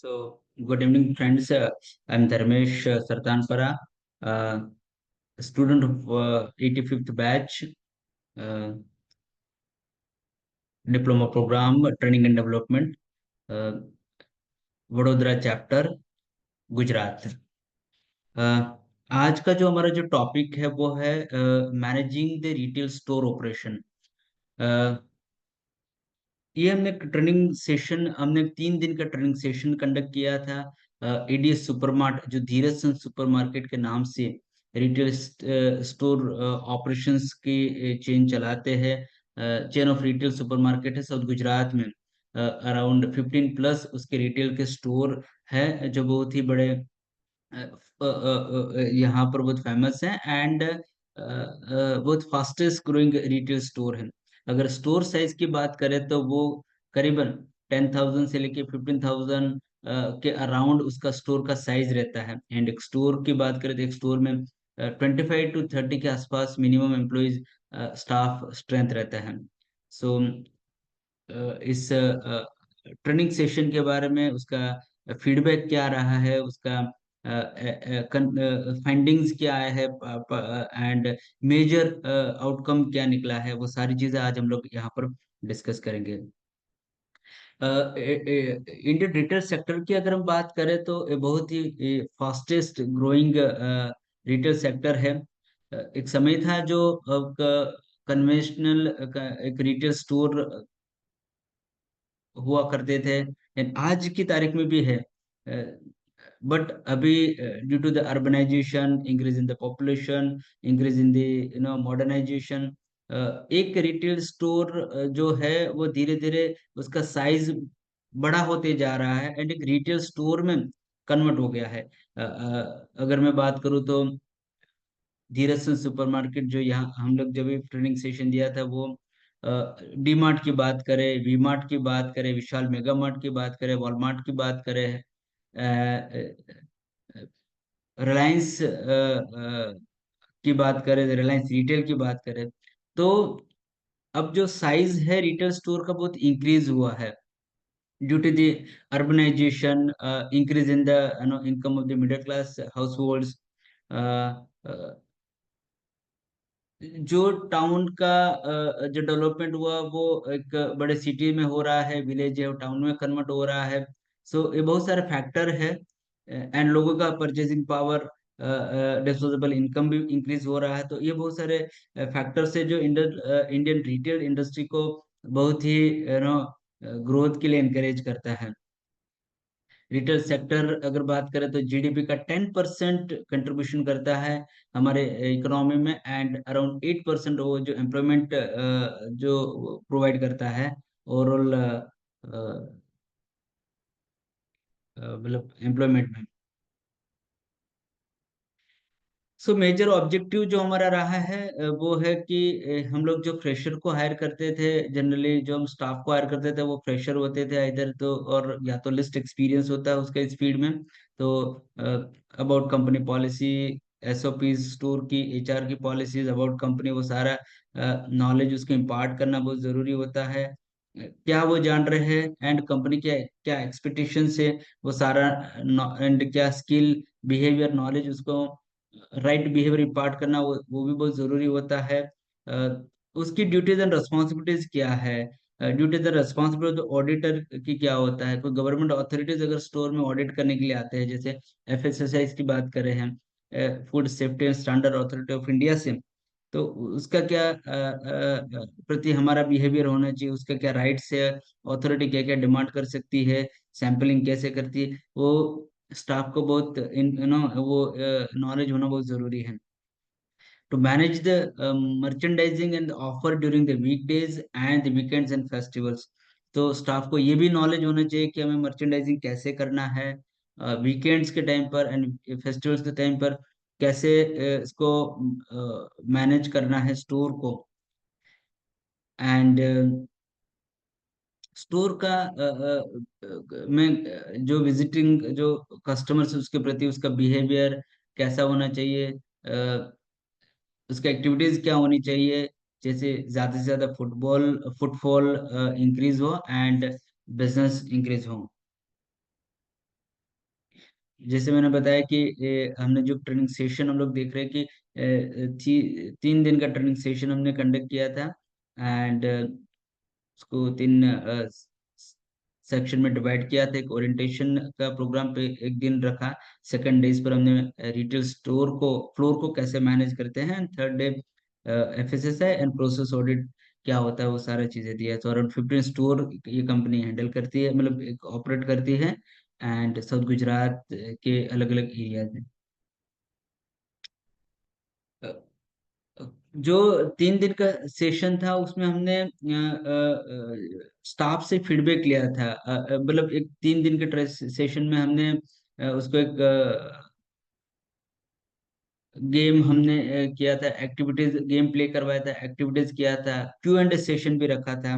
Good evening, friends. I'm Dharmesh Sartanpara, student of 85th batch, uh, diploma program, training and development, uh, Vadodara chapter, Gujarat. आज का जो हमारा जो topic है वो है managing the retail store operation. ये हमने 3 दिन का ट्रेनिंग सेशन कंडक्ट किया था एडीएस सुपरमार्ट, जो धीरज चंद सुपरमार्केट के नाम से रिटेल स्टोर ऑपरेशंस की चेन चलाते हैं। चेन ऑफ रिटेल सुपरमार्केट है साउथ गुजरात में। अराउंड 15 प्लस उसके रिटेल के स्टोर है जो बहुत ही बड़े यहाँ पर बहुत फेमस है एंड बहुत फास्टेस्ट ग्रोइंग रिटेल स्टोर है। अगर स्टोर साइज की बात करें तो वो करीबन 10,000 से लेके 15,000 के अराउंड उसका स्टोर का साइज रहता है। एंड एक स्टोर की बात करें तो एक स्टोर में 25 to 30 के आसपास मिनिमम एम्प्लॉइज स्टाफ स्ट्रेंथ रहता है। सो इस ट्रेनिंग सेशन के बारे में उसका फीडबैक क्या रहा है, उसका फाइंडिंग्स क्या है एंड मेजर आउटकम क्या निकला है, वो सारी चीजें आज हम लोग यहाँ पर डिस्कस करेंगे। इंडियन रिटेल सेक्टर की अगर हम बात करें तो ये बहुत ही फास्टेस्ट ग्रोइंग रिटेल सेक्टर है। एक समय था जो कन्वेंशनल एक रिटेल स्टोर हुआ करते थे एंड आज की तारीख में भी है। बट अभी due to the urbanisation, increase in the population, increase in the modernisation, एक रिटेल स्टोर जो है वो धीरे धीरे उसका साइज बड़ा होते जा रहा है एंड एक रिटेल स्टोर में कन्वर्ट हो गया है। अगर मैं बात करूँ तो धीरज सुपरमार्केट जो यहाँ हम लोग जब भी ट्रेनिंग सेशन दिया था वो डी मार्ट की बात करें, वी मार्ट की बात करें, विशाल मेगा मार्ट की बात करें, वॉलमार्ट की बात करें, रिलायंस की बात करें, रिलायंस रिटेल की बात करें, तो अब जो साइज है रिटेल स्टोर का बहुत इंक्रीज हुआ है due to the urbanisation, increase in the income of the middle class households. जो टाउन का जो डेवलपमेंट हुआ वो एक बड़े सिटी में हो रहा है, विलेज है टाउन में कन्वर्ट हो रहा है। सो ये बहुत सारे फैक्टर है एंड लोगों का परचेजिंग पावर, डिस्पोजेबल इनकम भी इंक्रीज हो रहा है। तो ये बहुत सारे फैक्टर्स है जो इंडियन रिटेल इंडस्ट्री को बहुत ही ग्रोथ के लिए इनकरेज करता है। रिटेल सेक्टर अगर बात करें तो जीडीपी का 10% कंट्रीब्यूशन करता है हमारे इकोनॉमी में एंड अराउंड 8% वो जो एम्प्लॉयमेंट जो प्रोवाइड करता है ओवरऑल मतलब एम्प्लॉयमेंट में। सो मेजर ऑब्जेक्टिव जो हमारा रहा है वो है कि हम लोग जो फ्रेशर को हायर करते थे, जनरली जो हम स्टाफ को हायर करते थे वो फ्रेशर होते थे इधर, तो और या तो लिस्ट एक्सपीरियंस होता है उसका इस फील्ड में। तो about company policy, SOP, store की एचआर की पॉलिसीज अबाउट कंपनी, वो सारा नॉलेज उसको इम्पार्ट करना बहुत जरूरी होता है। क्या वो जान रहे हैं एंड कंपनी क्या क्या एक्सपेक्टेशन है, वो सारा एंड क्या स्किल, बिहेवियर, नॉलेज उसको राइट बिहेवियर इम्पार्ट करना, वो भी बहुत जरूरी होता है। उसकी ड्यूटीज एंड रिस्पॉन्सिबिलिटीज क्या है, ड्यूटीज एंड रिस्पॉन्सिबिलिटी ऑडिटर की क्या होता है। कोई गवर्नमेंट अथॉरिटीज अगर स्टोर में ऑडिट करने के लिए आते हैं, जैसे एफएसएसआई की बात करें हम, food safety and standard authority of India से, तो उसका क्या प्रति हमारा बिहेवियर होना चाहिए, उसका क्या राइट्स है, अथॉरिटी क्या क्या डिमांड कर सकती है, सैंपलिंग कैसे करती है, वो स्टाफ को बहुत वो नॉलेज होना बहुत जरूरी है। To manage the merchandising and offer during the weekdays and the weekends and festivals, तो स्टाफ को ये भी नॉलेज होना चाहिए कि हमें मर्चेंडाइजिंग कैसे करना है वीकेंड्स के टाइम पर एंड फेस्टिवल्स के टाइम पर, कैसे इसको मैनेज करना है स्टोर को। एंड स्टोर का में जो विजिटिंग जो कस्टमर्स उसके प्रति उसका बिहेवियर कैसा होना चाहिए, उसका एक्टिविटीज क्या होनी चाहिए, जैसे ज्यादा से ज्यादा फुटफॉल इंक्रीज हो एंड बिजनेस इंक्रीज हो। जैसे मैंने बताया कि हमने जो ट्रेनिंग सेशन हम लोग देख रहे हैं कि 3 दिन का ट्रेनिंग सेशन हमने कंडक्ट किया था। एंड उसको 3 सेक्शन में डिवाइड किया था। एक ओरिएंटेशन का प्रोग्राम पे एक दिन रखा। सेकंड डेज पर हमने रिटेल स्टोर को फ्लोर को कैसे मैनेज करते हैं। And third day FSSI and process audit क्या होता है वो सारा चीजें दिया है। तो अराउंड 15 स्टोर ये कंपनी हैंडल करती है, मतलब ऑपरेट करती है, एंड साउथ गुजरात के अलग अलग एरियाज में। जो 3 दिन का सेशन था उसमें हमने स्टाफ से फीडबैक लिया था। मतलब एक 3 दिन के सेशन में हमने उसको एक गेम हमने किया था, एक्टिविटीज गेम प्ले करवाया था, एक्टिविटीज किया था, Q&A सेशन भी रखा था,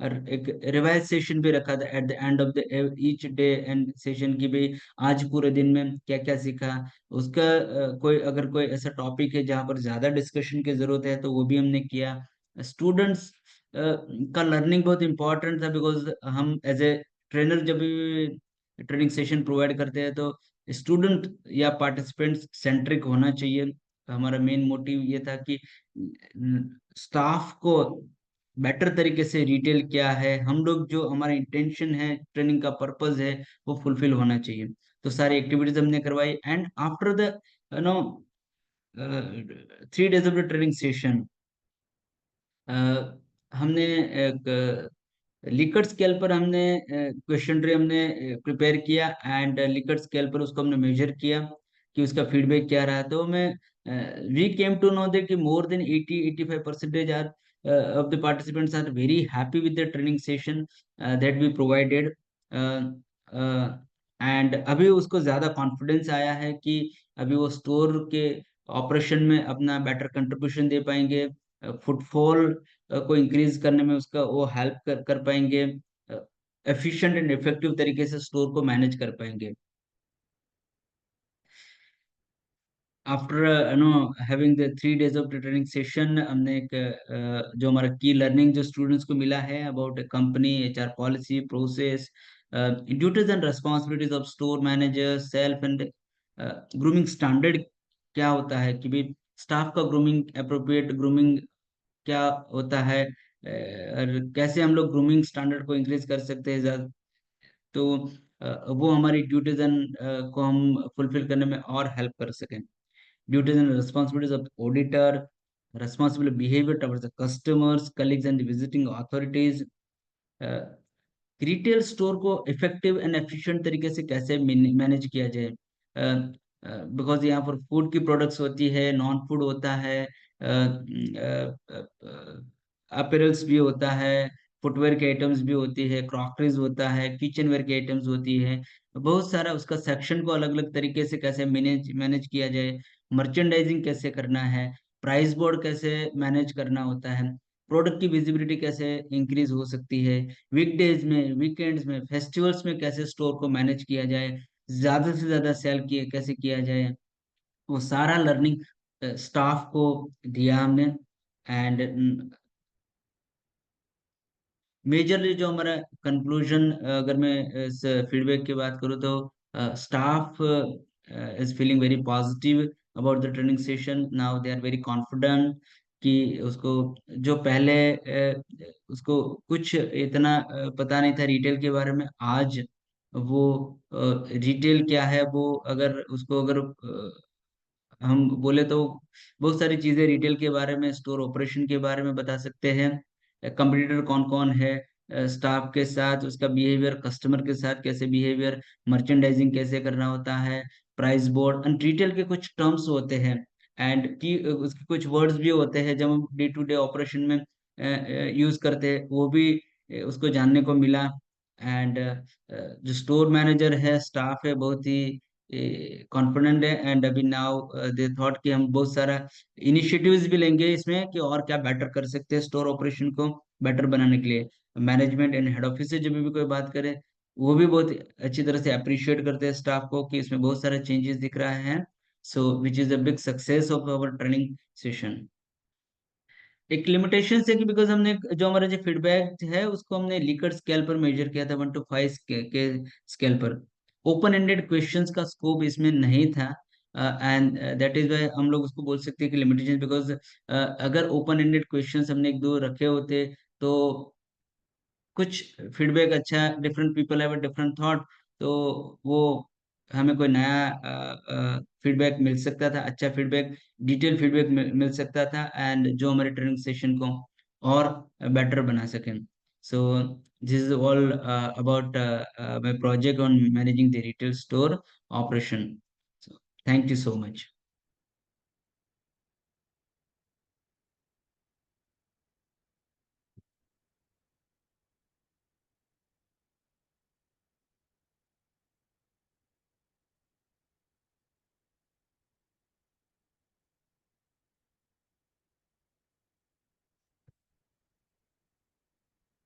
और एक रिवाइज सेशन भी रखा था at the end of the each day and session की भी आज पूरे दिन में क्या क्या सीखा। उसका कोई अगर कोई ऐसा टॉपिक है जहाँ पर ज्यादा डिस्कशन की जरूरत है तो वो भी हमने किया। स्टूडेंट्स का लर्निंग बहुत इंपॉर्टेंट था, बिकॉज हम एज ए ट्रेनर जब भी ट्रेनिंग सेशन प्रोवाइड करते हैं तो स्टूडेंट या पार्टिसिपेंट सेंट्रिक होना चाहिए। हमारा मेन मोटिव ये था कि स्टाफ को बेटर तरीके से डिटेल क्या है, हम लोग जो हमारा इंटेंशन है, ट्रेनिंग का पर्पस है, वो फुलफिल होना चाहिए। तो सारी एक्टिविटीज हमने करवाई। And after the no 3 days of the training session हमने एक लिकर्ट स्केल पर हमने क्वेश्चन रे हमने प्रिपेयर किया। एंड लिकर्ट स्केल पर उसको हमने मेजर किया कि उसका फीडबैक क्या रहा। तो मैं we came to know that कि more than 80-85% are of the participants are very happy with the training session that we provided. And अभी उसको ज्यादा कॉन्फिडेंस आया है कि अभी वो स्टोर के ऑपरेशन में अपना बेटर कंट्रीब्यूशन दे पाएंगे। फुटफॉल को इंक्रीज करने में उसका वो हेल्प कर पाएंगे। एफिशिएंट एंड इफेक्टिव तरीके से स्टोर को मैनेज कर पाएंगे। After having the 3 days of the training session, हमने एक जो हमारा की लर्निंग जो स्टूडेंट्स को मिला है about company HR policy process, duties and responsibilities of store manager, self and grooming standard क्या होता है कि भाई स्टाफ का ग्रूमिंग, अप्रोप्रिएट ग्रूमिंग क्या होता है, और कैसे हम लोग ग्रूमिंग स्टैंडर्ड को इंक्रीज कर सकते हैं ज्यादा। तो वो हमारी ड्यूटीज एंड को हम फुलफिल करने में और हेल्प कर सकें। Duties and responsibilities of auditor, responsible behavior towards the customers, colleagues and the visiting authorities। Retail store को इफेक्टिव एंड एफिशिएंट तरीके से कैसे मैनेज किया जाए। बिकॉज यहाँ पर फूड की प्रोडक्ट्स होती है, नॉन फूड होता है, अपीयरेंस भी होता है, फुटवेयर के आइटम्स भी होती है, क्रॉकरीज होता है, किचन वेयर के आइटम्स होती है। बहुत सारा उसका सेक्शन को अलग अलग तरीके से कैसे मैनेज मैनेज किया जाए, मर्चेंडाइजिंग कैसे करना है, प्राइस बोर्ड कैसे मैनेज करना होता है, प्रोडक्ट की विजिबिलिटी कैसे इंक्रीज हो सकती है, वीकडेज में, वीकेंड्स में, फेस्टिवल्स में कैसे स्टोर को मैनेज किया जाए, ज्यादा से ज्यादा सेल किए कैसे किया जाए, वो सारा लर्निंग स्टाफ को दिया हमने। एंड मेजरली जो हमारा कंक्लूजन, अगर मैं इस फीडबैक की बात करूँ तो staff is feeling very positive about the training session. Now they are very confident कि उसको जो पहले उसको कुछ इतना पता नहीं था रिटेल के बारे में, आज वो रिटेल क्या है वो अगर उसको अगर हम बोले तो बहुत सारी चीजें रिटेल के बारे में, स्टोर ऑपरेशन के बारे में बता सकते हैं। कंपटीटर कौन कौन है, स्टाफ के साथ उसका बिहेवियर, कस्टमर के साथ कैसे बिहेवियर, मर्चेंडाइजिंग कैसे करना होता है, प्राइस बोर्ड एंड रिटेल के कुछ टर्म्स होते हैं, एंड की उसके कुछ वर्ड्स भी होते हैं जब हम डे टू डे ऑपरेशन में यूज करते हैं, वो भी उसको जानने को मिला। एंड जो स्टोर मैनेजर है, स्टाफ है, बहुत ही कॉन्फिडेंट है। एंड अभी नाउ दे थॉट कि हम बहुत सारा इनिशिएटिव्स भी लेंगे इसमें कि और क्या बेटर कर सकते हैं स्टोर ऑपरेशन को बेटर बनाने के लिए। मैनेजमेंट एंड हेड ऑफिस से जब भी कोई बात करे वो भी बहुत अच्छी तरह से अप्रिशिएट करते हैं स्टाफ को कि इसमें बहुत सारे चेंजेस दिख रहा है। So which is a big success of our training session. एक लिमिटेशन है कि बिकॉज हमने जो हमारा जो फीडबैक है उसको हमने लिकर्ट स्केल पर मेजर किया था, 1 to 5 के स्केल पर। ओपन एंडेड क्वेश्चंस का स्कोप इसमें नहीं था, एंड दैट इज वाई हम लोग उसको बोल सकते हैं कि लिमिटेशन, बिकॉज अगर ओपन एंडेड क्वेश्चंस हमने एक दो रखे होते तो कुछ फीडबैक अच्छा, different people have a different thought, तो वो हमें कोई नया फीडबैक मिल सकता था, अच्छा फीडबैक, डिटेल फीडबैक मिल सकता था, एंड जो हमारे ट्रेनिंग सेशन को और बेटर बना सकें. So this is all about my project on managing the retail store operation. Thank you so much.